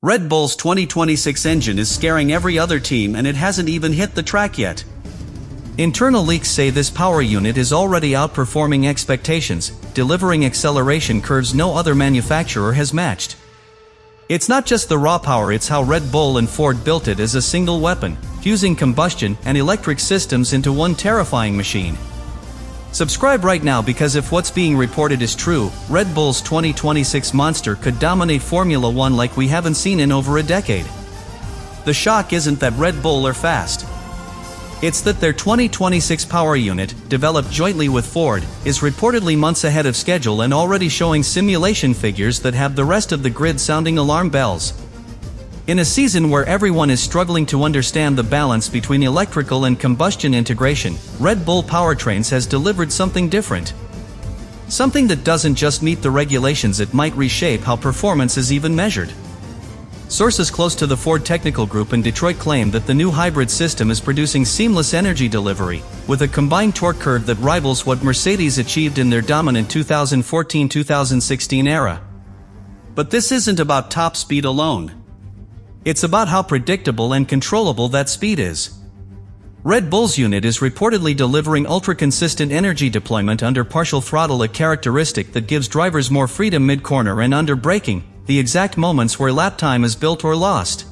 Red Bull's 2026 engine is scaring every other team and it hasn't even hit the track yet. Internal leaks say this power unit is already outperforming expectations, delivering acceleration curves no other manufacturer has matched. It's not just the raw power, it's how Red Bull and Ford built it as a single weapon, fusing combustion and electric systems into one terrifying machine. Subscribe right now, because if what's being reported is true, Red Bull's 2026 monster could dominate Formula One like we haven't seen in over a decade. The shock isn't that Red Bull are fast. It's that their 2026 power unit, developed jointly with Ford, is reportedly months ahead of schedule and already showing simulation figures that have the rest of the grid sounding alarm bells. In a season where everyone is struggling to understand the balance between electrical and combustion integration, Red Bull Powertrains has delivered something different. Something that doesn't just meet the regulations, it might reshape how performance is even measured. Sources close to the Ford technical group in Detroit claim that the new hybrid system is producing seamless energy delivery, with a combined torque curve that rivals what Mercedes achieved in their dominant 2014-2016 era. But this isn't about top speed alone. It's about how predictable and controllable that speed is. Red Bull's unit is reportedly delivering ultra-consistent energy deployment under partial throttle, a characteristic that gives drivers more freedom mid-corner and under braking, the exact moments where lap time is built or lost.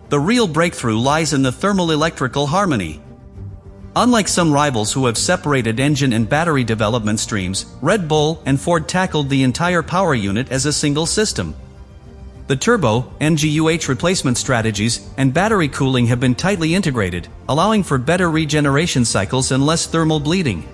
The real breakthrough lies in the thermal-electrical harmony. Unlike some rivals who have separated engine and battery development streams, Red Bull and Ford tackled the entire power unit as a single system. The turbo, NGUH replacement strategies, and battery cooling have been tightly integrated, allowing for better regeneration cycles and less thermal bleeding.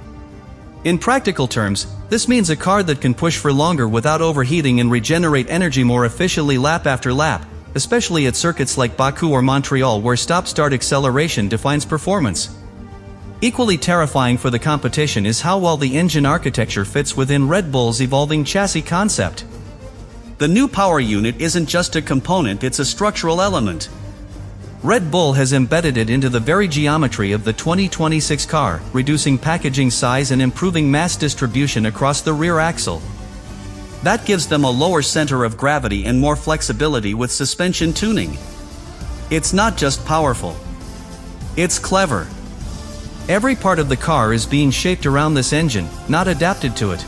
In practical terms, this means a car that can push for longer without overheating and regenerate energy more efficiently lap after lap, especially at circuits like Baku or Montreal, where stop-start acceleration defines performance. Equally terrifying for the competition is how well the engine architecture fits within Red Bull's evolving chassis concept. The new power unit isn't just a component, it's a structural element. Red Bull has embedded it into the very geometry of the 2026 car, reducing packaging size and improving mass distribution across the rear axle. That gives them a lower center of gravity and more flexibility with suspension tuning. It's not just powerful. It's clever. Every part of the car is being shaped around this engine, not adapted to it.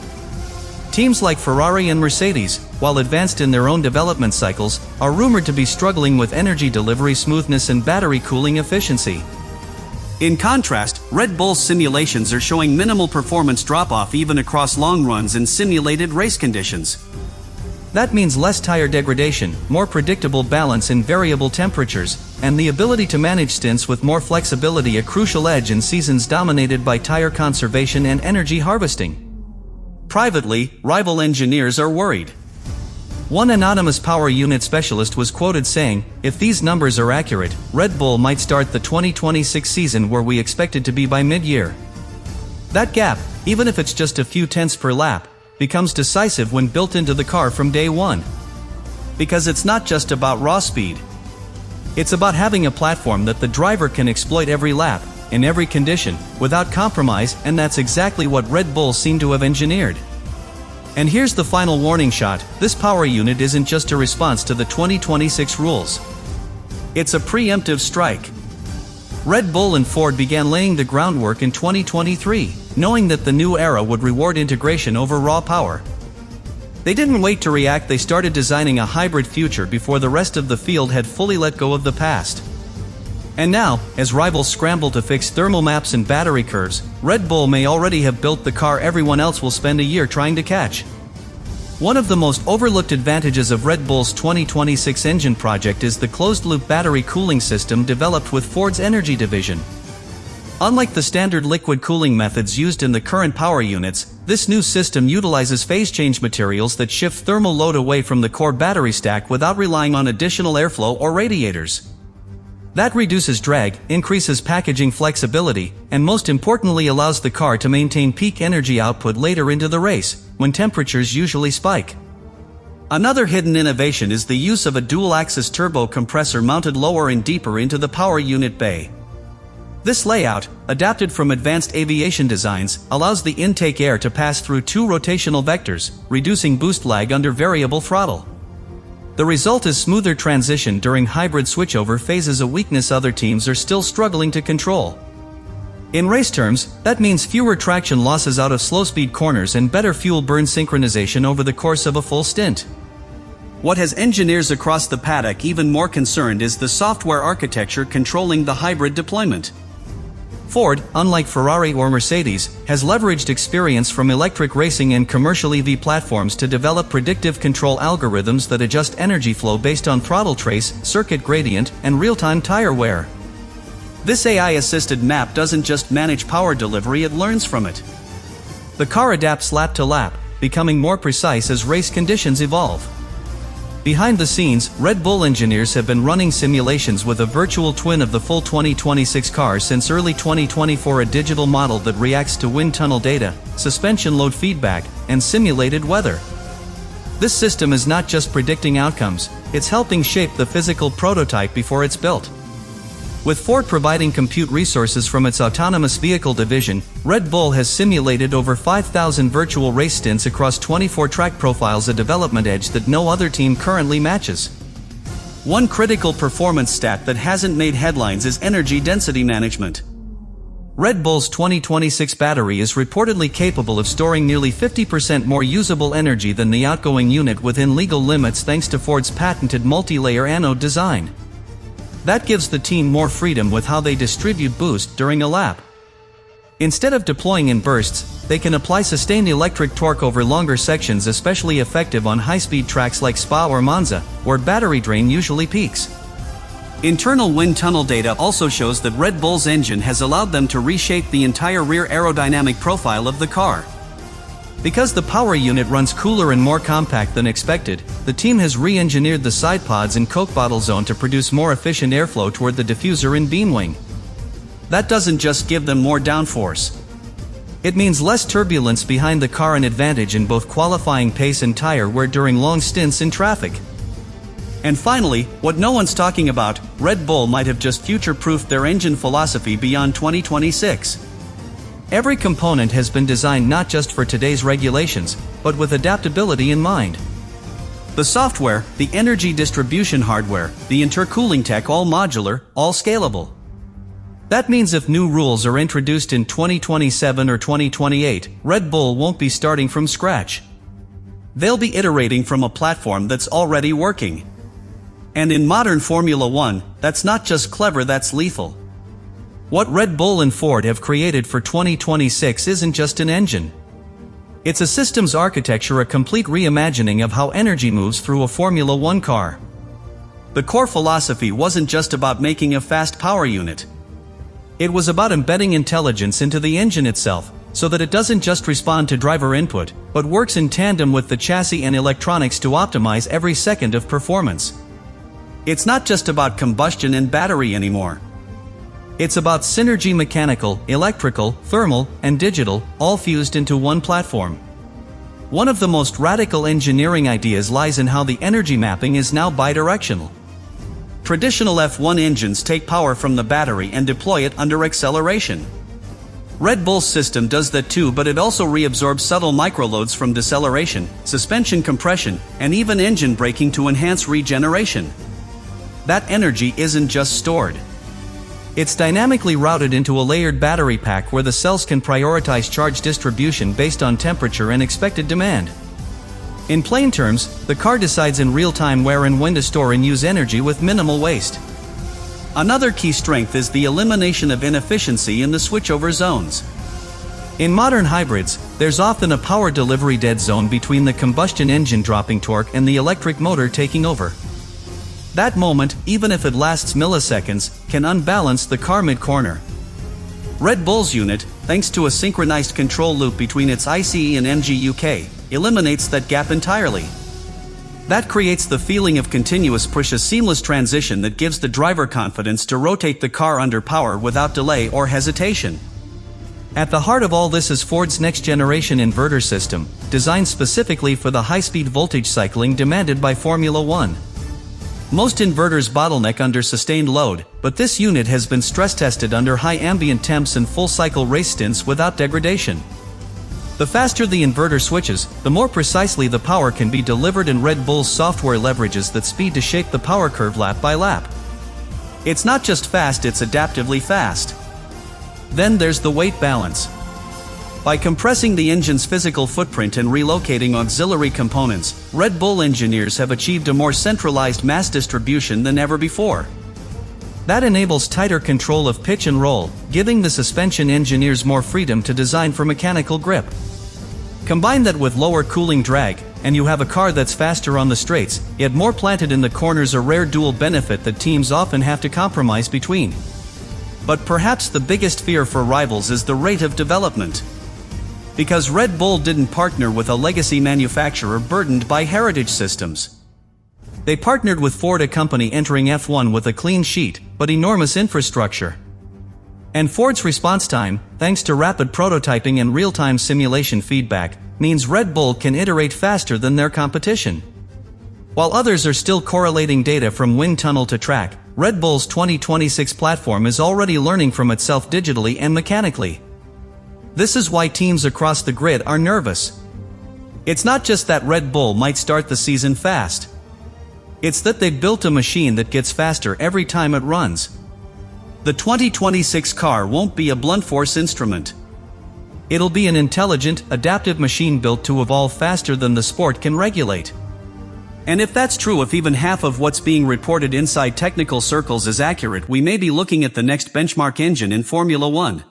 Teams like Ferrari and Mercedes, while advanced in their own development cycles, are rumored to be struggling with energy delivery smoothness and battery cooling efficiency. In contrast, Red Bull's simulations are showing minimal performance drop-off even across long runs in simulated race conditions. That means less tire degradation, more predictable balance in variable temperatures, and the ability to manage stints with more flexibility, a crucial edge in seasons dominated by tire conservation and energy harvesting. Privately, rival engineers are worried. One anonymous power unit specialist was quoted saying, "If these numbers are accurate, Red Bull might start the 2026 season where we expected to be by mid-year." That gap, even if it's just a few tenths per lap, becomes decisive when built into the car from day one. Because it's not just about raw speed. It's about having a platform that the driver can exploit every lap, in every condition, without compromise, and that's exactly what Red Bull seem to have engineered. And here's the final warning shot: this power unit isn't just a response to the 2026 rules. It's a preemptive strike. Red Bull and Ford began laying the groundwork in 2023, knowing that the new era would reward integration over raw power. They didn't wait to react, they started designing a hybrid future before the rest of the field had fully let go of the past. And now, as rivals scramble to fix thermal maps and battery curves, Red Bull may already have built the car everyone else will spend a year trying to catch. One of the most overlooked advantages of Red Bull's 2026 engine project is the closed-loop battery cooling system developed with Ford's energy division. Unlike the standard liquid cooling methods used in the current power units, this new system utilizes phase change materials that shift thermal load away from the core battery stack without relying on additional airflow or radiators. That reduces drag, increases packaging flexibility, and most importantly allows the car to maintain peak energy output later into the race, when temperatures usually spike. Another hidden innovation is the use of a dual-axis turbo compressor mounted lower and deeper into the power unit bay. This layout, adapted from advanced aviation designs, allows the intake air to pass through two rotational vectors, reducing boost lag under variable throttle. The result is smoother transition during hybrid switchover phases, a weakness other teams are still struggling to control. In race terms, that means fewer traction losses out of slow-speed corners and better fuel burn synchronization over the course of a full stint. What has engineers across the paddock even more concerned is the software architecture controlling the hybrid deployment. Ford, unlike Ferrari or Mercedes, has leveraged experience from electric racing and commercial EV platforms to develop predictive control algorithms that adjust energy flow based on throttle trace, circuit gradient, and real-time tire wear. This AI-assisted map doesn't just manage power delivery, it learns from it. The car adapts lap to lap, becoming more precise as race conditions evolve. Behind the scenes, Red Bull engineers have been running simulations with a virtual twin of the full 2026 car since early 2024, a digital model that reacts to wind tunnel data, suspension load feedback, and simulated weather. This system is not just predicting outcomes, it's helping shape the physical prototype before it's built. With Ford providing compute resources from its autonomous vehicle division, Red Bull has simulated over 5,000 virtual race stints across 24 track profiles, a development edge that no other team currently matches. One critical performance stat that hasn't made headlines is energy density management. Red Bull's 2026 battery is reportedly capable of storing nearly 50% more usable energy than the outgoing unit within legal limits thanks to Ford's patented multi-layer anode design. That gives the team more freedom with how they distribute boost during a lap. Instead of deploying in bursts, they can apply sustained electric torque over longer sections, especially effective on high-speed tracks like Spa or Monza, where battery drain usually peaks. Internal wind tunnel data also shows that Red Bull's engine has allowed them to reshape the entire rear aerodynamic profile of the car. Because the power unit runs cooler and more compact than expected, the team has re-engineered the side pods and Coke bottle zone to produce more efficient airflow toward the diffuser and beam wing. That doesn't just give them more downforce. It means less turbulence behind the car, an advantage in both qualifying pace and tire wear during long stints in traffic. And finally, what no one's talking about, Red Bull might have just future-proofed their engine philosophy beyond 2026. Every component has been designed not just for today's regulations, but with adaptability in mind. The software, the energy distribution hardware, the intercooling tech, all modular, all scalable. That means if new rules are introduced in 2027 or 2028, Red Bull won't be starting from scratch. They'll be iterating from a platform that's already working. And in modern Formula One, that's not just clever, that's lethal. What Red Bull and Ford have created for 2026 isn't just an engine. It's a systems architecture, a complete reimagining of how energy moves through a Formula One car. The core philosophy wasn't just about making a fast power unit. It was about embedding intelligence into the engine itself, so that it doesn't just respond to driver input, but works in tandem with the chassis and electronics to optimize every second of performance. It's not just about combustion and battery anymore. It's about synergy, mechanical, electrical, thermal, and digital, all fused into one platform. One of the most radical engineering ideas lies in how the energy mapping is now bidirectional. Traditional F1 engines take power from the battery and deploy it under acceleration. Red Bull's system does that too, but it also reabsorbs subtle microloads from deceleration, suspension compression, and even engine braking to enhance regeneration. That energy isn't just stored. It's dynamically routed into a layered battery pack where the cells can prioritize charge distribution based on temperature and expected demand. In plain terms, the car decides in real time where and when to store and use energy with minimal waste. Another key strength is the elimination of inefficiency in the switchover zones. In modern hybrids, there's often a power delivery dead zone between the combustion engine dropping torque and the electric motor taking over. That moment, even if it lasts milliseconds, can unbalance the car mid-corner. Red Bull's unit, thanks to a synchronized control loop between its ICE and MGUK, eliminates that gap entirely. That creates the feeling of continuous push, a seamless transition that gives the driver confidence to rotate the car under power without delay or hesitation. At the heart of all this is Ford's next-generation inverter system, designed specifically for the high-speed voltage cycling demanded by Formula One. Most inverters bottleneck under sustained load, but this unit has been stress-tested under high ambient temps and full-cycle race stints without degradation. The faster the inverter switches, the more precisely the power can be delivered, and Red Bull's software leverages that speed to shape the power curve lap by lap. It's not just fast, it's adaptively fast. Then there's the weight balance. By compressing the engine's physical footprint and relocating auxiliary components, Red Bull engineers have achieved a more centralized mass distribution than ever before. That enables tighter control of pitch and roll, giving the suspension engineers more freedom to design for mechanical grip. Combine that with lower cooling drag, and you have a car that's faster on the straights, yet more planted in the corners, a rare dual benefit that teams often have to compromise between. But perhaps the biggest fear for rivals is the rate of development. Because Red Bull didn't partner with a legacy manufacturer burdened by heritage systems. They partnered with Ford, a company entering F1 with a clean sheet, but enormous infrastructure. And Ford's response time, thanks to rapid prototyping and real-time simulation feedback, means Red Bull can iterate faster than their competition. While others are still correlating data from wind tunnel to track, Red Bull's 2026 platform is already learning from itself digitally and mechanically. This is why teams across the grid are nervous. It's not just that Red Bull might start the season fast. It's that they've built a machine that gets faster every time it runs. The 2026 car won't be a blunt force instrument. It'll be an intelligent, adaptive machine built to evolve faster than the sport can regulate. And if that's true, if even half of what's being reported inside technical circles is accurate, we may be looking at the next benchmark engine in Formula One.